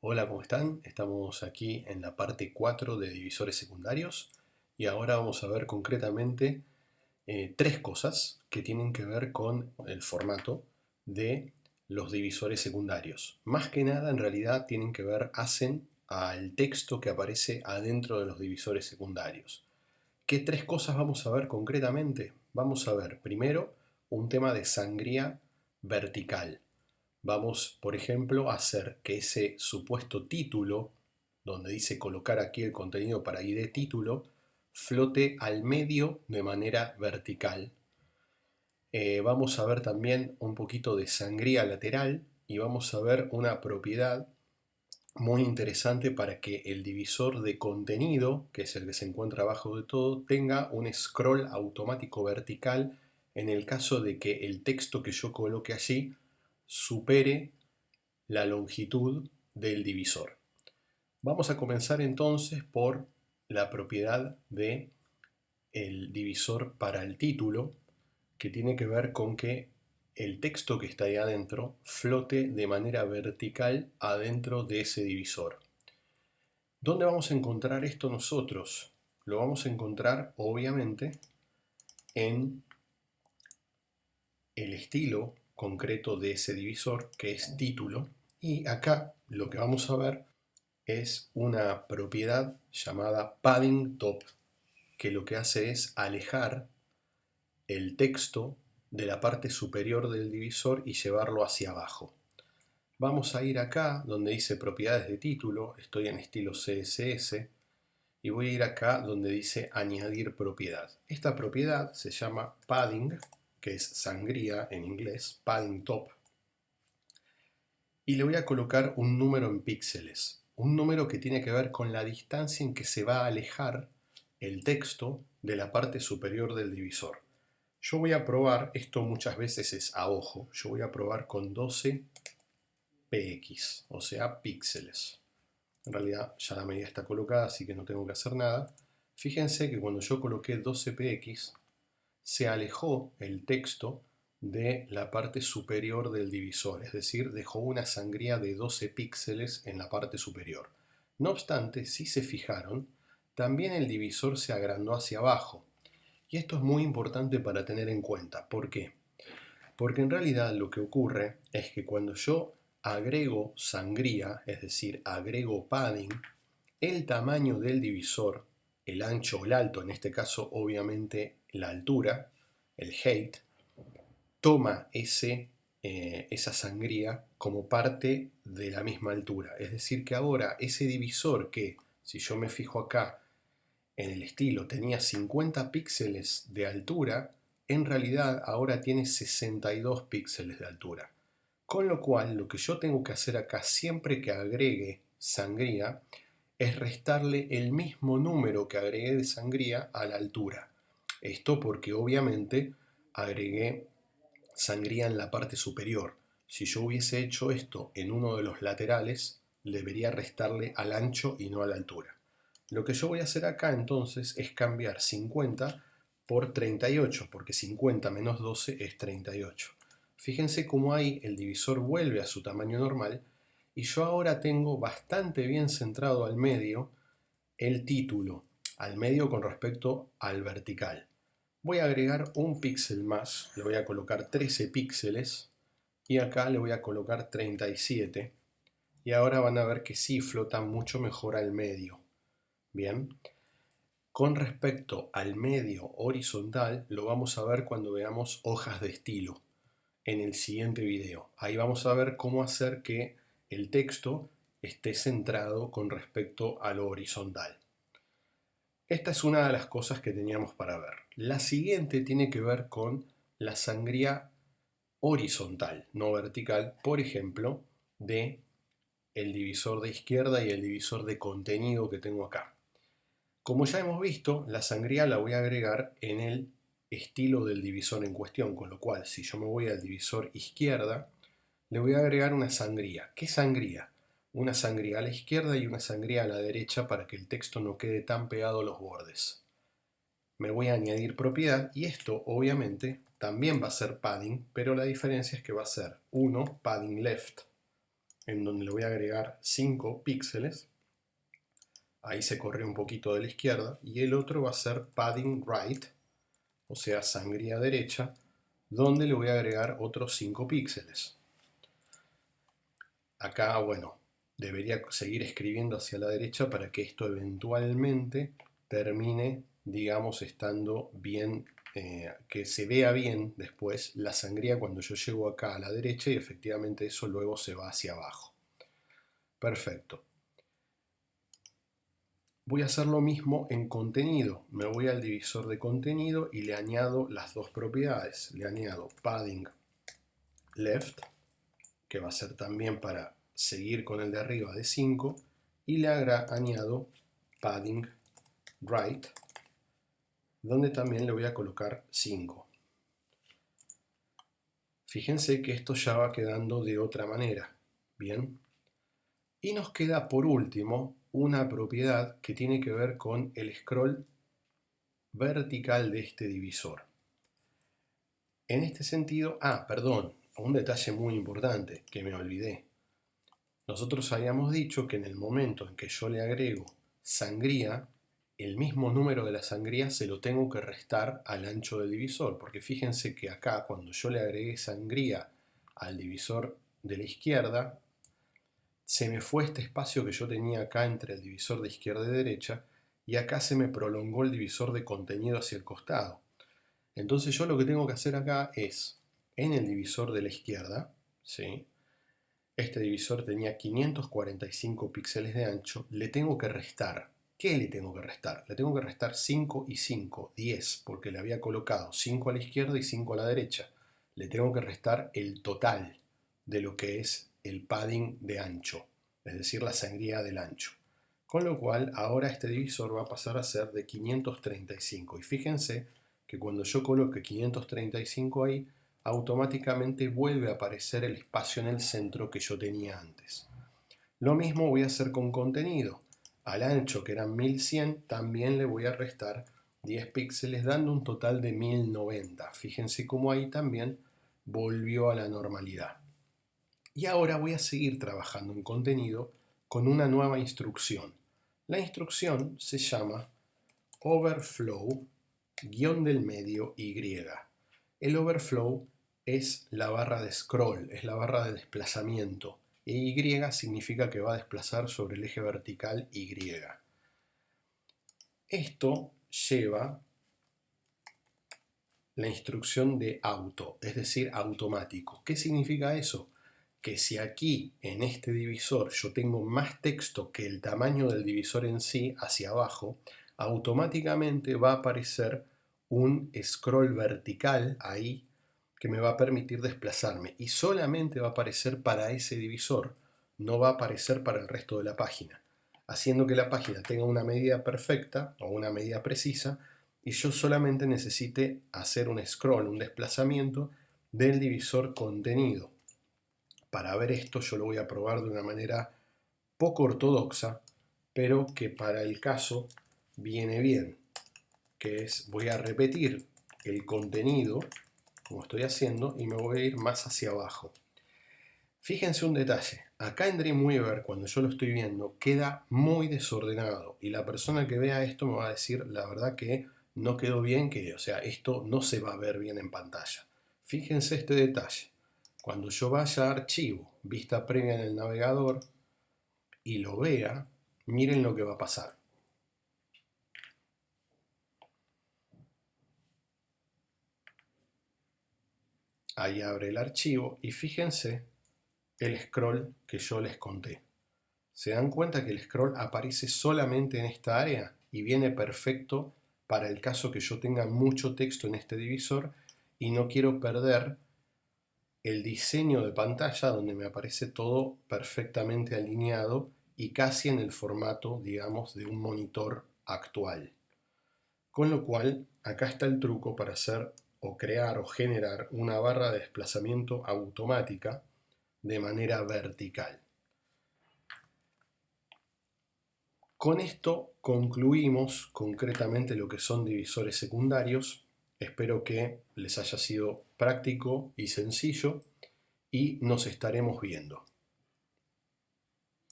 Hola, ¿cómo están? Estamos aquí en la parte 4 de divisores secundarios y ahora vamos a ver concretamente tres cosas que tienen que ver con el formato de los divisores secundarios. Más que nada, en realidad, hacen al texto que aparece adentro de los divisores secundarios. ¿Qué tres cosas vamos a ver concretamente? Vamos a ver primero un tema de sangría vertical. Vamos, por ejemplo, a hacer que ese supuesto título, donde dice colocar aquí el contenido para ID título, flote al medio de manera vertical. Vamos a ver también un poquito de sangría lateral y vamos a ver una propiedad muy interesante para que el divisor de contenido, que es el que se encuentra abajo de todo, tenga un scroll automático vertical en el caso de que el texto que yo coloque allí supere la longitud del divisor. Vamos a comenzar entonces por la propiedad de el divisor para el título, que tiene que ver con que el texto que está ahí adentro flote de manera vertical adentro de ese divisor. ¿Dónde vamos a encontrar esto nosotros? Lo vamos a encontrar obviamente en el estilo concreto de ese divisor, que es título, y acá lo que vamos a ver es una propiedad llamada padding top, que lo que hace es alejar el texto de la parte superior del divisor y llevarlo hacia abajo. Vamos a ir acá donde dice propiedades de título, estoy en estilo CSS, y voy a ir acá donde dice añadir propiedad. Esta propiedad se llama padding, que es sangría en inglés, padding top, y le voy a colocar un número en píxeles, un número que tiene que ver con la distancia en que se va a alejar el texto de la parte superior del divisor. Yo voy a probar, esto muchas veces es a ojo, yo voy a probar con 12 px, o sea, píxeles. En realidad ya la medida está colocada, así que no tengo que hacer nada. Fíjense que cuando yo coloqué 12 px, se alejó el texto de la parte superior del divisor, es decir, dejó una sangría de 12 píxeles en la parte superior. No obstante, si se fijaron, también el divisor se agrandó hacia abajo. Y esto es muy importante para tener en cuenta. ¿Por qué? Porque en realidad lo que ocurre es que cuando yo agrego sangría, es decir, agrego padding, el tamaño del divisor, el ancho o el alto, en este caso obviamente la altura, el height, toma esa sangría como parte de la misma altura. Es decir, que ahora ese divisor que, si yo me fijo acá en el estilo, tenía 50 píxeles de altura, en realidad ahora tiene 62 píxeles de altura. Con lo cual, lo que yo tengo que hacer acá siempre que agregue sangría es restarle el mismo número que agregué de sangría a la altura. Esto porque obviamente agregué sangría en la parte superior. Si yo hubiese hecho esto en uno de los laterales, debería restarle al ancho y no a la altura. Lo que yo voy a hacer acá entonces es cambiar 50 por 38, porque 50 menos 12 es 38. Fíjense cómo ahí el divisor vuelve a su tamaño normal y yo ahora tengo bastante bien centrado al medio el título, al medio con respecto al vertical. Voy a agregar un píxel más, le voy a colocar 13 píxeles y acá le voy a colocar 37 y ahora van a ver que sí flota mucho mejor al medio. Bien, con respecto al medio horizontal lo vamos a ver cuando veamos hojas de estilo en el siguiente video. Ahí vamos a ver cómo hacer que el texto esté centrado con respecto a lo horizontal. Esta es una de las cosas que teníamos para ver. La siguiente tiene que ver con la sangría horizontal, no vertical, por ejemplo, de el divisor de izquierda y el divisor de contenido que tengo acá. Como ya hemos visto, la sangría la voy a agregar en el estilo del divisor en cuestión, con lo cual si yo me voy al divisor izquierda, le voy a agregar una sangría. ¿Qué sangría? Una sangría a la izquierda y una sangría a la derecha para que el texto no quede tan pegado a los bordes. Me voy a añadir propiedad y esto obviamente también va a ser padding, pero la diferencia es que va a ser 1 padding left en donde le voy a agregar 5 píxeles. Ahí se corrió un poquito de la izquierda. Y el otro va a ser padding right, o sea, sangría derecha, donde le voy a agregar otros 5 píxeles. Acá, bueno, debería seguir escribiendo hacia la derecha para que esto eventualmente termine, digamos, estando bien, que se vea bien después la sangría cuando yo llego acá a la derecha y efectivamente eso luego se va hacia abajo. Perfecto. Voy a hacer lo mismo en contenido. Me voy al divisor de contenido y le añado las dos propiedades. Le añado padding left, que va a ser también para seguir con el de arriba de 5, y le añado padding right, donde también le voy a colocar 5. Fíjense que esto ya va quedando de otra manera. Bien. Y nos queda por último una propiedad que tiene que ver con el scroll vertical de este divisor. En este sentido, perdón, un detalle muy importante que me olvidé. Nosotros habíamos dicho que en el momento en que yo le agrego sangría, el mismo número de la sangría se lo tengo que restar al ancho del divisor, porque fíjense que acá cuando yo le agregué sangría al divisor de la izquierda, se me fue este espacio que yo tenía acá entre el divisor de izquierda y derecha, y acá se me prolongó el divisor de contenido hacia el costado. Entonces yo lo que tengo que hacer acá es, en el divisor de la izquierda, ¿sí? Este divisor tenía 545 píxeles de ancho, le tengo que restar. ¿Qué le tengo que restar? Le tengo que restar 5 y 5, 10, porque le había colocado 5 a la izquierda y 5 a la derecha. Le tengo que restar el total de lo que es el padding de ancho, es decir, la sangría del ancho. Con lo cual, ahora este divisor va a pasar a ser de 535. Y fíjense que cuando yo coloque 535 ahí, automáticamente vuelve a aparecer el espacio en el centro que yo tenía antes. Lo mismo voy a hacer con contenido. Al ancho, que eran 1100, también le voy a restar 10 píxeles, dando un total de 1090. Fíjense cómo ahí también volvió a la normalidad. Y ahora voy a seguir trabajando en contenido con una nueva instrucción. La instrucción se llama overflow guión del medio Y. El overflow es la barra de scroll, es la barra de desplazamiento. E Y significa que va a desplazar sobre el eje vertical Y. Esto lleva la instrucción de auto, es decir, automático. ¿Qué significa eso? Que si aquí en este divisor yo tengo más texto que el tamaño del divisor en sí hacia abajo, automáticamente va a aparecer un scroll vertical ahí que me va a permitir desplazarme y solamente va a aparecer para ese divisor, no va a aparecer para el resto de la página, haciendo que la página tenga una medida perfecta o una medida precisa y yo solamente necesite hacer un scroll, un desplazamiento del divisor contenido. Para ver esto yo lo voy a probar de una manera poco ortodoxa, pero que para el caso viene bien, que es voy a repetir el contenido como estoy haciendo y me voy a ir más hacia abajo. Fíjense un detalle, acá en Dreamweaver cuando yo lo estoy viendo queda muy desordenado y la persona que vea esto me va a decir la verdad que no quedó bien, o sea, esto no se va a ver bien en pantalla. Fíjense este detalle. Cuando yo vaya a archivo, vista previa en el navegador, y lo vea, miren lo que va a pasar. Ahí abre el archivo y fíjense el scroll que yo les conté. ¿Se dan cuenta que el scroll aparece solamente en esta área y viene perfecto para el caso que yo tenga mucho texto en este divisor y no quiero perder el diseño de pantalla donde me aparece todo perfectamente alineado y casi en el formato, digamos, de un monitor actual? Con lo cual, acá está el truco para hacer o crear o generar una barra de desplazamiento automática de manera vertical. Con esto concluimos concretamente lo que son divisores secundarios. Espero que les haya sido práctico y sencillo y nos estaremos viendo.